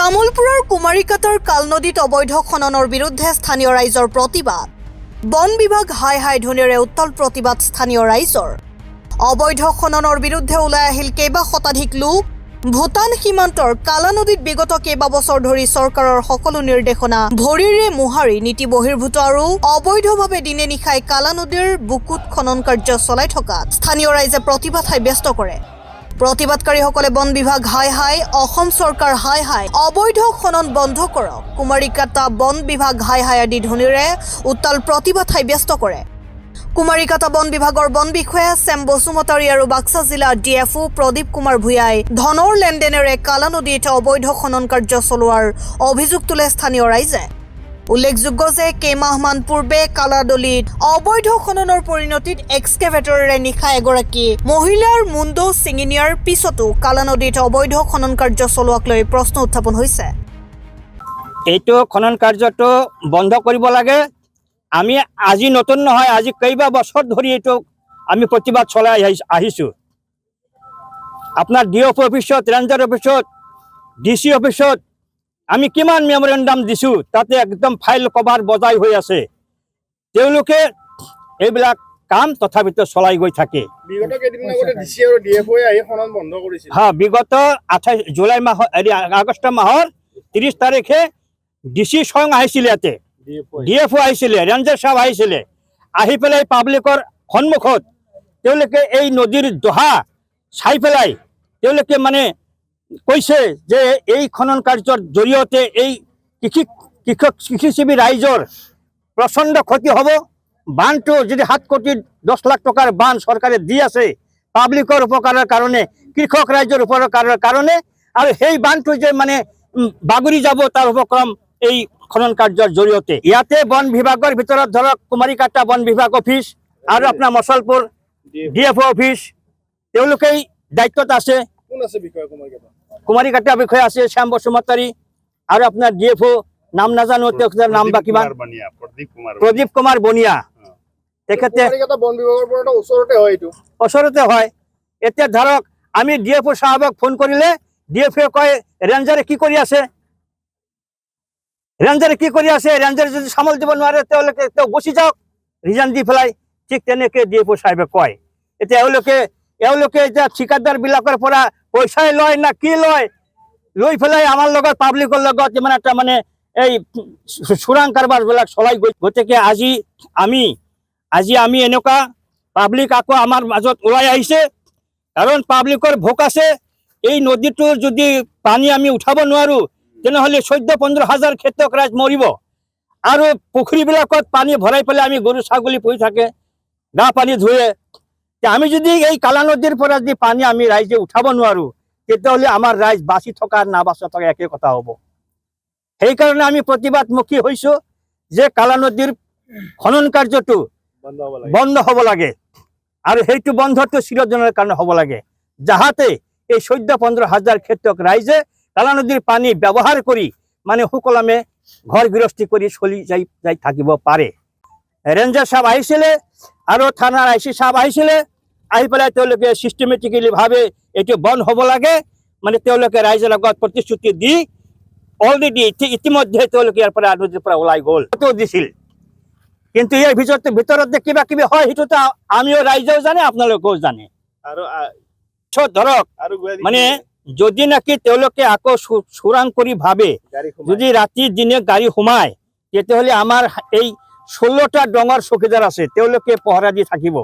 তামুলপুৰৰ কুমাৰীকাটাৰ কালনদীত অবৈধ খননৰ বিৰুদ্ধে স্থানীয় ৰাইজৰ প্ৰতিবাদ। বন বিভাগ হাই হাই ধ্বনিৰে উত্তল প্ৰতিবাদ স্থানীয় ৰাইজৰ। অবৈধ খননৰ বিৰুদ্ধে ওলাই আহিল কেইবা শতাধিক লোক। ভূটান সীমান্তৰ কালানদীত বিগত কেইবা বছৰ ধৰি চৰকাৰৰ সকলো নিৰ্দেশনা ভৰিৰে মোহাৰি নীতি বহিৰ্ভূত আৰু অবৈধভাৱে দিনে নিশাই কালানদীৰ বুকুত খনন কাৰ্য চলাই থকাত স্থানীয় ৰাইজে প্ৰতিবাদ সাব্যস্ত কৰে। প্ৰতিবাদকাৰীসকলে বন বিভাগ হাই হাই, অসম চৰকাৰ হাই হাই, অবৈধ খনন বন্ধ কৰক, কুমাৰীকাটা বন বিভাগ হাই হাই আদি ধ্বনিৰে উত্তাল প্ৰতিবাদ সাব্যস্ত কৰে। কুমাৰীকাটা বন বিভাগৰ বন বিষয়া চেম বসুমতাৰী আৰু বাক্সা জিলা ডিএফও প্ৰদীপ কুমাৰ ভূঞাই ধনৰ লেনদেনেৰে কালানদীত অবৈধ খনন কাৰ্য চলোৱাৰ অভিযোগ তোলে স্থানীয় ৰাইজে। উল্লেখযোগ্য যে কেইমাহমান পূৰ্বে কালাদলিত অবৈধ খননৰ পৰিণতিত এক্সকেভেটৰেৰে নিশা এগৰাকী মহিলাৰ মুণ্ড ছিঙি নিয়াৰ পিছতো কালানদীত অবৈধ খনন কাৰ্য চলোৱাক লৈ প্ৰশ্ন উত্থাপন হৈছে। এইটো খনন কাৰ্যটো বন্ধ কৰিব লাগে। আমি আজি নতুন নহয়, আজি কেইবা বছৰ ধৰি এইটো আমি প্ৰতিবাদ চলাই আহিছোঁ। আপোনাৰ ডিএফ অফিচত, ৰেঞ্জাৰ অফিচত, ডিচি অফিচত আমি কিমান মেমৰেণ্ডাম দিছোঁ, তাতে একদম ফাইল কভাৰ বজাই হৈ আছে। তেওঁলোকে এইবিলাক কাম তথাপিতো চলাই গৈ থাকে। বিগত কেইদিন আগতে ডিচি আৰু ডিএফও আহি খনন বন্ধ কৰিছিল। বিগত 28 আগষ্ট মাহৰ 30 তাৰিখে ডিচি স্বয়ং আহিছিলে, ইয়াতে ডিএফও আহিছিলে, ৰেঞ্জাৰ সাহেব আহিছিলে। আহি পেলাই পাব্লিকৰ সন্মুখত তেওঁলোকে এই নদীৰ দহা চাই পেলাই তেওঁলোকে মানে কৈছে যে এই খনন কাৰ্যৰ জৰিয়তে এই কৃষিজীৱী ৰাইজৰ প্ৰচণ্ড ক্ষতি হ'ব। বানটো যদি 7 কোটি 10 লাখ টকাৰ বান চৰকাৰে দি আছে পাব্লিকৰ উপকাৰৰ কাৰণে, কৃষক ৰাইজৰ উপকাৰৰ কাৰণে, আৰু সেই বানটো যে মানে বাগৰি যাব তাৰ উপক্ৰম এই খনন কাৰ্যৰ জৰিয়তে। ইয়াতে বন বিভাগৰ ভিতৰত ধৰক কুমাৰীকাটা বন বিভাগ অফিচ আৰু আপোনাৰ মছলপুৰ ডিএফও অফিচ, তেওঁলোকেই দায়িত্বত আছে। কোন আছে বিষয় কুমাৰীকাটা বিষয়া আছে শ্যাম বসুমতাৰী, আৰু আপোনাৰ ডিএফও নাম নাজানো, তেওঁৰ নাম বা কিবা প্ৰদীপ কুমাৰ বনিয়া। তেখেতে বন বিভাগৰ পৰা ওচৰতে হয়, এইটো ওচৰতে হয়। এতিয়া ধৰক আমি ডিএফও সাহেবক ফোন কৰিলে ডিএফও কয় ৰেঞ্জাৰে কি কৰি আছে, ৰেঞ্জাৰে কি কৰি আছে, ৰেঞ্জাৰে যদি সামল দিব নোৱাৰে তেওঁলোকে গুচি যাওক, ৰিজাইন দি পেলাই। ঠিক তেনেকৈ ডিএফও সাহেবে কয়। এতিয়া এওঁলোকে এতিয়া ঠিকাদাৰবিলাকৰ পৰা পইচাই লয় না কি লয়, লৈ পেলাই আমাৰ লগত পাব্লিকৰ লগত ইমান এটা মানে এই চোৰাং কাৰবাৰবিলাক চলাই গৈ। গতিকে আজি আমি এনেকুৱা পাব্লিক আকৌ আমাৰ মাজত ওলাই আহিছে, কাৰণ পাব্লিকৰ ভোক আছে। এই নদীটোৰ যদি পানী আমি উঠাব নোৱাৰোঁ তেনেহ'লে 14-15 হাজাৰ খেতিয়ক ৰাইজ মৰিব। আৰু পুখুৰীবিলাকত পানী ভৰাই পেলাই আমি গৰু ছাগলী পুহি থাকে, গা পানী ধুৱে। আমি যদি এই কালা নদীৰ পৰা যদি পানী আমি ৰাইজে উঠাব নোৱাৰোঁ তেতিয়াহ'লে আমাৰ ৰাইজ বাচি থকা নাবাচি থকা একে কথা হ'ব। সেইকাৰণে আমি প্ৰতিবাদমুখী হৈছোঁ যে কালা নদীৰ খনন কাৰ্যটো বন্ধ হ'ব লাগে, আৰু সেইটো বন্ধটো চিৰদিনৰ কাৰণে হ'ব লাগে, যাহাতে এই 14-15 হাজাৰ খেতিয়ক ৰাইজে কালা নদীৰ পানী ব্যৱহাৰ কৰি মানে সুকলমে ঘৰ গৃহস্থী কৰি চলি যাই থাকিব পাৰে। ৰেঞ্জাৰ সাহেব আহিছিলে আৰু থানাৰ আইচি সাহেব আহিছিলে, আহি পেলাই তেওঁলোকে চিষ্টেমেটিকেলিভাৱে এইটো বন্ধ হ'ব লাগে মানে তেওঁলোকে ৰাইজৰ লগত প্ৰতিশ্ৰুতি দি অলৰেডি ইতিমধ্যে তেওঁলোকে ইয়াৰ পৰা নদীৰ পৰা ওলাই গ'ল দিছিল। কিন্তু ইয়াৰ ভিতৰত যে কিবা কিবি হয় সেইটোতো আমিও ৰাইজেও জানে, আপোনালোকেও জানে। আৰু ধৰক মানে যদি নাকি তেওঁলোকে আকৌ চোৰাং কৰি ভাবে যদি ৰাতি দিনে গাড়ী সোমায় তেতিয়াহ'লে আমাৰ এই 16টা ডঙৰ চকীদাৰ আছে, তেওঁলোকে পহৰা দি থাকিব।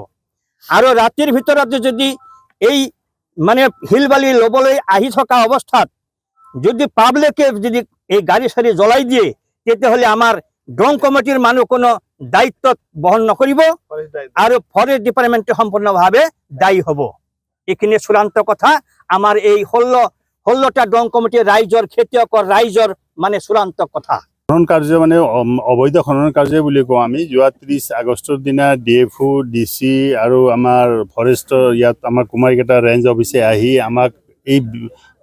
আৰু ৰাতিৰ ভিতৰত যদি এই মানে শিল বালি ল'বলৈ আহি থকা অৱস্থাত যদি পাব্লিকে যদি এই গাড়ী চাৰি জ্বলাই দিয়ে তেতিয়াহ'লে আমাৰ ড্ৰং কমিটিৰ মানুহ কোনো দায়িত্ব বহন নকৰিব, আৰু ফৰেষ্ট ডিপাৰ্টমেণ্টে সম্পূৰ্ণভাৱে দায়ী হ'ব। এইখিনি চূড়ান্ত কথা। আমাৰ এই 16টা ড্ৰং কমিটিৰ ৰাইজৰ, খেতিয়কৰ ৰাইজৰ মানে চূড়ান্ত কথা। খনন কাৰ্য মানে অবৈধ খনন কাৰ্য বুলি কওঁ আমি। যোৱা 30 আগষ্টৰ দিনা ডিএফও, ডিচি আৰু আমাৰ ফৰেষ্টৰ ইয়াত আমাৰ কুমাৰীকাটা ৰেঞ্জ অফিচে আহি আমাক এই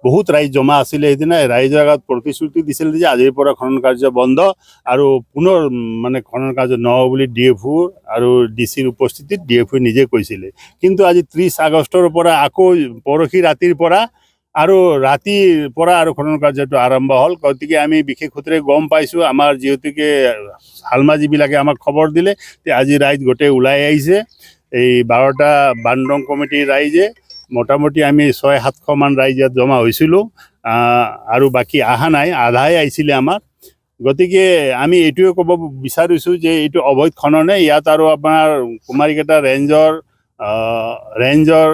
বহুত ৰাইজ জমা আছিলে, সেইদিনা ৰাইজৰ আগত প্ৰতিশ্ৰুতি দিছিল যে আজিৰ পৰা খনন কাৰ্য বন্ধ আৰু পুনৰ মানে খনন কাৰ্য নহ'ব বুলি ডিএফও আৰু ডিচিৰ উপস্থিতিত ডিএফও নিজে কৈছিলে। কিন্তু আজি 30 আগষ্টৰ পৰা আকৌ পৰহি ৰাতিৰ পৰা আৰু ৰাতিৰ পৰা আৰু খনন কাৰ্যটো আৰম্ভ হ'ল। গতিকে আমি বিশেষ সূত্ৰে গম পাইছোঁ, আমাৰ যিহেতুকে হালমাজিবিলাকে আমাক খবৰ দিলে, তে আজি ৰাইজ গোটেই ওলাই আহিছে। এই 12টা বানৰং কমিটিৰ ৰাইজে মোটামুটি আমি 600-700 মান ৰাইজ ইয়াত জমা হৈছিলোঁ, আৰু বাকী অহা নাই, আধাই আহিছিলে আমাৰ। গতিকে আমি এইটোৱে ক'ব বিচাৰিছোঁ যে এইটো অবৈধ খননে। ইয়াত আৰু আপোনাৰ কুমাৰীকেইটা ৰেঞ্জৰ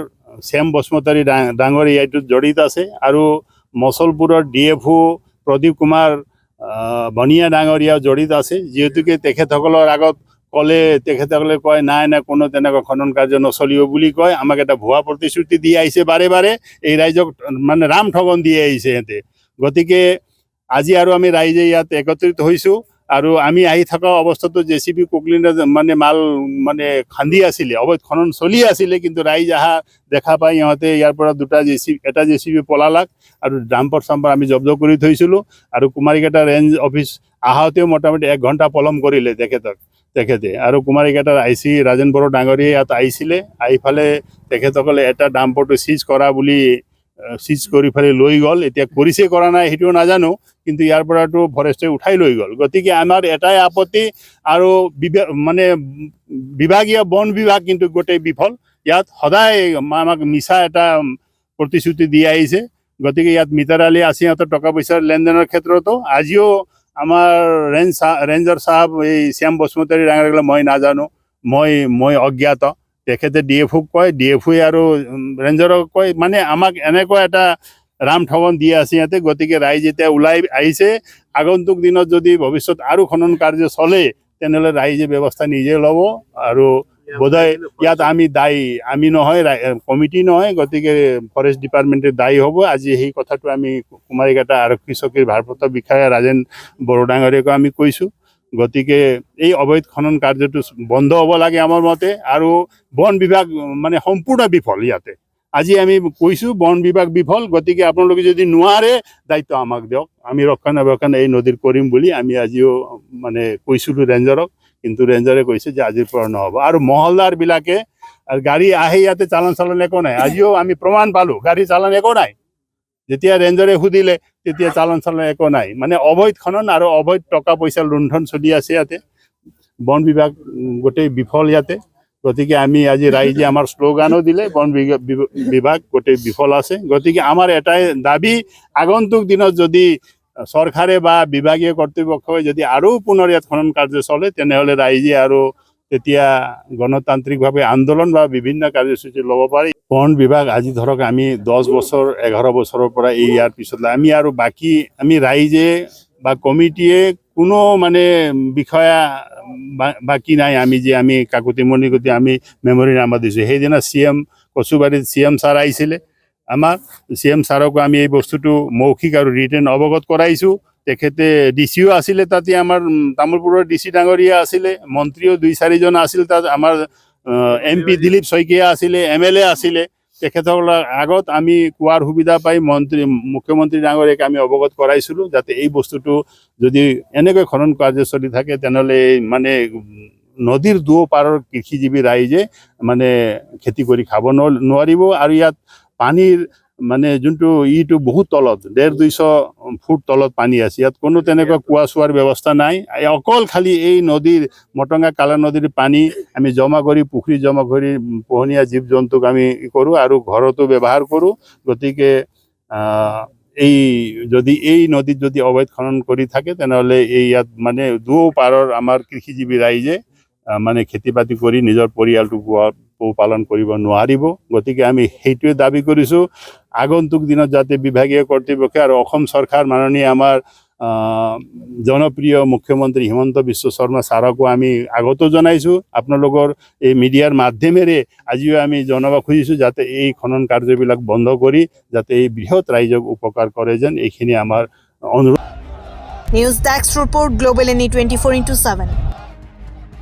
শ্যাম বসুমতাৰী ডাঙৰীয়া এইটোত জড়িত আছে, আৰু মচলপুৰৰ DFO প্ৰদীপ কুমাৰ বনিয়া ডাঙৰীয়াও জড়িত আছে। যিহেতুকে তেখেতসকলৰ আগত ক'লে, তেখেতসকলে কয় নাই কোনো তেনেকুৱা খনন কাৰ্য নচলিব বুলি কয়। আমাক এটা ভুৱা প্ৰতিশ্ৰুতি দি আহিছে বাৰে বাৰে, এই ৰাইজক মানে ৰাম ঠগন দি আহিছে সিহঁতে। গতিকে আজি আৰু আমি ৰাইজে ইয়াত একত্ৰিত হৈছোঁ, আৰু আমি আহি থকা অৱস্থাতো JCB কুকলিনে মানে মাল মানে খান্দি আছিলে, অবৈধ খনন চলি আছিলে। কিন্তু ৰাইজ অহা দেখা পাই ইহঁতে ইয়াৰ পৰা এটা JCB পলালাক, আৰু ডাম্পাৰ চাম্পাৰ আমি জব্দ কৰি থৈছিলোঁ। আৰু কুমাৰীকেইটা ৰেঞ্জ অফিচ আহোঁতেও মোটামুটি 1 ঘণ্টা পলম কৰিলে তেখেতে। আৰু কুমাৰীকেইটাৰ IC ৰাজেন বড়ো ডাঙৰীয়া ইয়াত আহিছিলে, আহি ফালে তেখেতসকলে এটা ডাম্পাৰটো চিজ কৰি ফালে লৈ গ'ল। এতিয়া কৰিছে কৰা নাই সেইটো নাজানো, কিন্তু ইয়াৰ পৰাতো ফৰেষ্টে উঠাই লৈ গ'ল। গতিকে আমাৰ এটাই আপত্তি, আৰু বিভাগীয় বন বিভাগ কিন্তু গোটেই বিফল। ইয়াত সদায় আমাক মিছা এটা প্ৰতিশ্ৰুতি দি আহিছে। গতিকে ইয়াত মিতাৰালি আছে সিহঁতৰ টকা পইচাৰ লেনদেনৰ ক্ষেত্ৰতো। আজিও আমাৰ ৰেঞ্জৰ চাহাব এই শ্যাম বসুমতাৰী ডাঙৰীয়া মই নাজানো, মই অজ্ঞাত। তেখেতে DFOক কয়, DFOয়ে আৰু ৰেঞ্জৰক কয়, মানে আমাক এনেকুৱা এটা ৰাম ঠগন দি আছে ইয়াতে। গতিকে ৰাইজ এতিয়া ওলাই আহিছে। আগন্তুক দিনত যদি ভৱিষ্যত আৰু খনন কাৰ্য চলে, তেনেহ'লে ৰাইজে ব্যৱস্থা নিজে ল'ব। আৰু বোধহয় ইয়াত আমি দায়ী, আমি নহয়, কমিটি নহয়। গতিকে ফৰেষ্ট ডিপাৰ্টমেণ্টে দায়ী হ'ব। আজি সেই কথাটো আমি কুমাৰীঘাটা আৰক্ষী চকীৰ ভাৰপ্ৰাপ্ত বিষয়া ৰাজেন বড়ো ডাঙৰীয়াকো আমি কৈছোঁ। গতিকে এই অবৈধ খনন কাৰ্যটো বন্ধ হ'ব লাগে আমাৰ মতে। আৰু বন বিভাগ মানে সম্পূৰ্ণ বিফল ইয়াতে। আজি আমি কৈছোঁ বন বিভাগ বিফল। গতিকে আপোনালোকে যদি নোৱাৰে, দায়িত্ব আমাক দিয়ক, আমি ৰক্ষণাবেক্ষণ এই নদীৰ কৰিম বুলি আমি আজিও মানে কৈছিলোঁ ৰেঞ্জাৰক। কিন্তু ৰেঞ্জাৰে কৈছে যে আজিৰ পৰা নহ'ব। আৰু মহলদাৰবিলাকে গাড়ী আহে ইয়াতে চালান একো নাই। আজিও আমি প্ৰমাণ পালোঁ গাড়ী চালান একো নাই। যেতিয়া ৰেঞ্জাৰে সুধিলে তেতিয়া চালান একো নাই। মানে অবৈধ খনন আৰু অবৈধ টকা পইচা লুণ্ঠন চলি আছে ইয়াতে। বন বিভাগ গোটেই বিফল ইয়াতে। গতিকে আমি আজি ৰাইজে আমাৰ শ্লোগানো দিলে, বন বিভাগ গোটেই বিফল আছে। গতিকে আমাৰ এটাই দাবী, আগন্তুক দিনত যদি চৰকাৰে বা বিভাগীয় কৰ্তৃপক্ষই যদি আৰু পুনৰ ইয়াত খনন কাৰ্য চলে, তেনেহ'লে ৰাইজে আৰু তেতিয়া গণতান্ত্ৰিকভাৱে আন্দোলন বা বিভিন্ন কাৰ্যসূচী ল'ব পাৰি। বন বিভাগ আজি ধৰক আমি 10 বছৰ 11 বছৰৰ পৰা ইয়াৰ পিছত আমি ৰাইজে বা কমিটিয়ে কোনো মানে বিষয়া বাকী নাই। আমি কাকতি গতি আমি মেমৰিনামা দিছোঁ। সেইদিনা কচুবাৰীত CM ছাৰ আহিছিলে। আমাৰ CM ছাৰকো আমি এই বস্তুটো মৌখিক আৰু ৰিটেন অৱগত কৰাইছোঁ। তেখেতে DCও আছিলে তাতে, আমাৰ তামোলপুৰৰ DC ডাঙৰীয়া আছিলে, মন্ত্ৰীও 2-4জন আছিল তাত, আমাৰ MP দিলীপ শইকীয়া আছিলে, MLA আছিলে। তেখেতসকলৰ আগত আমি কোৱাৰ সুবিধা পাই মুখ্যমন্ত্ৰী ডাঙৰীয়াক আমি অৱগত কৰাইছিলোঁ, যাতে এই বস্তুটো যদি এনেকৈ খনন কাৰ্য চলি থাকে, তেনেহ'লে মানে নদীৰ দুপাৰৰ কৃষিজীৱী ৰাইজে মানে খেতি কৰি খাব নোৱাৰিব। আৰু ইয়াত পানীৰ মানে যোনটো বহুত তলত, 150-200 ফুট তলত পানী আছে। ইয়াত কোনো তেনেকুৱা কুঁৱা চোৱাৰ ব্যৱস্থা নাই। অকল খালি এই নদীৰ মটঙা কালা নদীৰ পানী আমি জমা কৰি, পুখুৰী জমা কৰি পোহনীয়া জীৱ জন্তুক আমি কৰোঁ আৰু ঘৰতো ব্যৱহাৰ কৰোঁ। গতিকে এই নদীত যদি অবৈধ খনন কৰি থাকে, তেনেহ'লে ইয়াত মানে দুপাৰৰ আমাৰ কৃষিজীৱী ৰাইজে মানে খেতি বাতি কৰি নিজৰ পৰিয়ালটো পোহপালন কৰিব নোৱাৰিব। গতিকে আমি সেইটোৱে দাবী কৰিছোঁ, আগন্তুক দিনত যাতে বিভাগীয় কৰ্তৃপক্ষ আৰু অসম চৰকাৰ মাননীয় আমাৰ জনপ্ৰিয় মুখ্যমন্ত্ৰী হিমন্ত বিশ্ব শৰ্মা ছাৰকো আমি আগতো জনাইছোঁ। আপোনালোকৰ এই মিডিয়াৰ মাধ্যমেৰে আজিও আমি জনাব খুজিছোঁ, যাতে এই খনন কাৰ্যবিলাক বন্ধ কৰি যাতে এই বৃহৎ ৰাইজক উপকাৰ কৰে যেন, এইখিনি আমাৰ অনুৰোধ। News desk report, global NE 24/7।